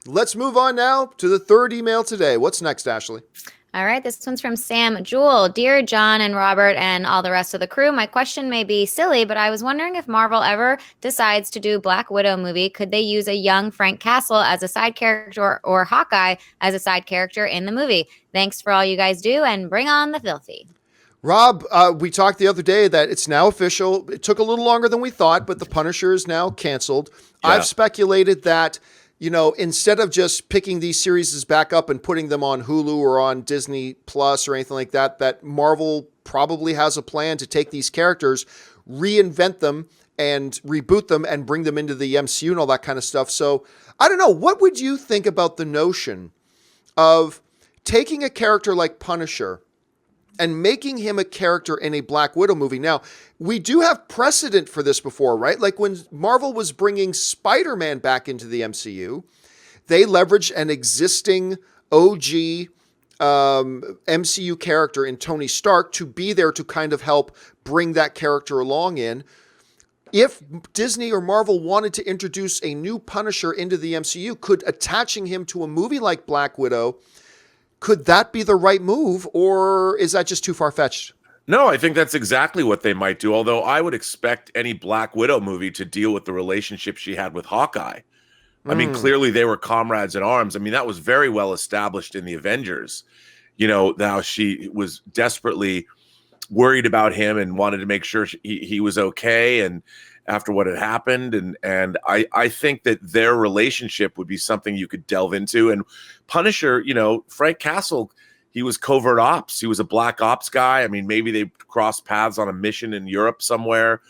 Let's move on now to the third email today. What's next, Ashley? All right, this one's from Sam Jewell. Dear John and Robert and all the rest of the crew, my question may be silly, but I was wondering if Marvel ever decides to do Black Widow movie, could they use a young Frank Castle as a side character or Hawkeye as a side character in the movie? Thanks for all you guys do and bring on the filthy. Rob, we talked the other day that it's now official. It took a little longer than we thought, but The Punisher is now canceled. I've Yeah. speculated that, instead of just picking these series back up and putting them on Hulu or on Disney Plus or anything like that, that Marvel probably has a plan to take these characters, reinvent them, and reboot them and bring them into the MCU and all that kind of stuff. So I don't know. What would you think about the notion of taking a character like Punisher and making him a character in a Black Widow movie? Now, we do have precedent for this before, right? Like when Marvel was bringing Spider-Man back into the MCU, they leveraged an existing OG MCU character in Tony Stark to be there to kind of help bring that character along in. If Disney or Marvel wanted to introduce a new Punisher into the MCU, could attaching him to a movie like Black Widow, could that be the right move, or is that just too far-fetched? No, I think that's exactly what they might do. Although I would expect any Black Widow movie to deal with the relationship she had with Hawkeye. I mean, clearly they were comrades in arms. I mean, that was very well established in the Avengers. Now she was desperately worried about him and wanted to make sure he was okay. And after what had happened, and I think that their relationship would be something you could delve into. And Punisher, Frank Castle, he was covert ops. He was a black ops guy. I mean, maybe they crossed paths on a mission in Europe somewhere.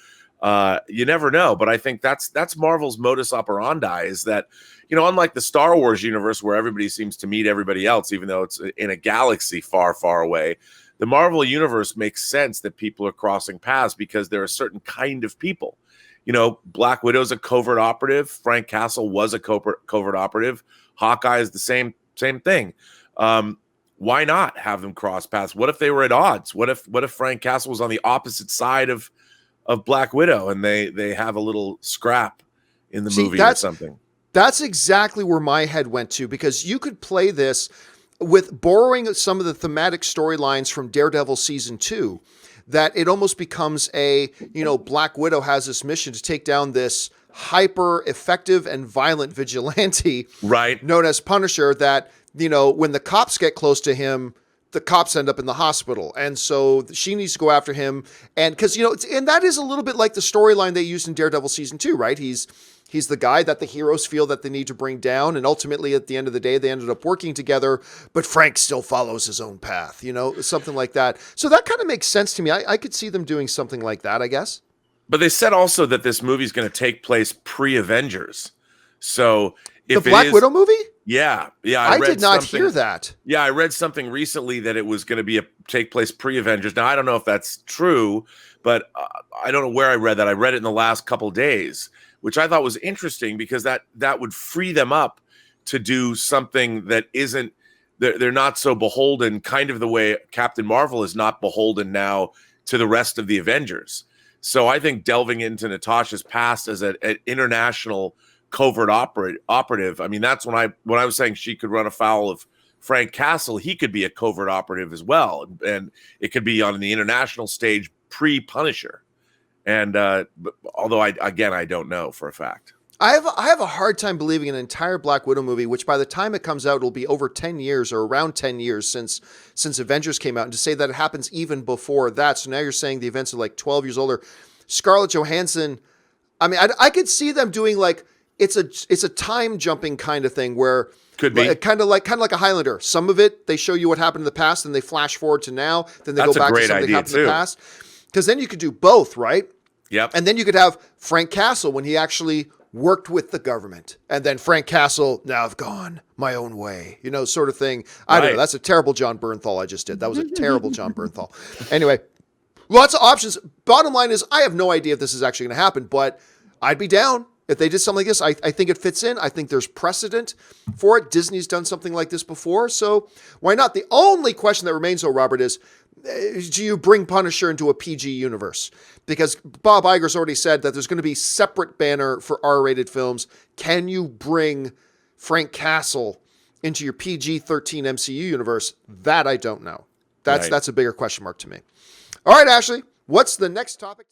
You never know, but I think that's Marvel's modus operandi is that, unlike the Star Wars universe where everybody seems to meet everybody else, even though it's in a galaxy far, far away, the Marvel universe makes sense that people are crossing paths because there are certain kind of people. Black Widow's a covert operative. Frank Castle was a covert operative. Hawkeye is the same thing. Why not have them cross paths? What if they were at odds? What if Frank Castle was on the opposite side of Black Widow and they have a little scrap in the movie or something? That's exactly where my head went to, because you could play this with borrowing some of the thematic storylines from Daredevil season 2, that it almost becomes Black Widow has this mission to take down this hyper effective and violent vigilante, right, known as Punisher, that, when the cops get close to him, the cops end up in the hospital. And so she needs to go after him. And because, and that is a little bit like the storyline they used in Daredevil season 2, right? He's the guy that the heroes feel that they need to bring down. And ultimately, at the end of the day, they ended up working together, but Frank still follows his own path, something like that. So that kind of makes sense to me. I could see them doing something like that, I guess. But they said also that this movie is going to take place pre-Avengers. So if the Black Widow movie? Yeah. I did not hear that. Yeah, I read something recently that it was going to take place pre-Avengers. Now, I don't know if that's true, but I don't know where I read that. I read it in the last couple of days, which I thought was interesting because that would free them up to do something that isn't, they're not so beholden, kind of the way Captain Marvel is not beholden now to the rest of the Avengers. So I think delving into Natasha's past as an international covert operative. I mean, that's when I was saying she could run afoul of Frank Castle. He could be a covert operative as well, and it could be on the international stage pre-Punisher. And although I don't know for a fact. I have a hard time believing an entire Black Widow movie, which by the time it comes out, it'll be over 10 years or around 10 years since Avengers came out. And to say that it happens even before that. So now you're saying the events are like 12 years older. Scarlett Johansson, I mean, I could see them doing like, it's a time jumping kind of thing where could be kind of like a Highlander. Some of it, they show you what happened in the past and they flash forward to now. Then they go back to something that happened in the past. Because then you could do both, right? Yep. And then you could have Frank Castle when he actually worked with the government. And then Frank Castle, now I've gone my own way, sort of thing. I don't know. That's a terrible John Bernthal I just did. That was a terrible John Bernthal. Anyway, lots of options. Bottom line is I have no idea if this is actually going to happen, but I'd be down. If they did something like this, I think it fits in. I think there's precedent for it. Disney's done something like this before, so why not? The only question that remains, though, Robert, is do you bring Punisher into a PG universe? Because Bob Iger's already said that there's going to be separate banner for R-rated films. Can you bring Frank Castle into your PG-13 MCU universe? That I don't know. That's a bigger question mark to me. All right, Ashley, what's the next topic?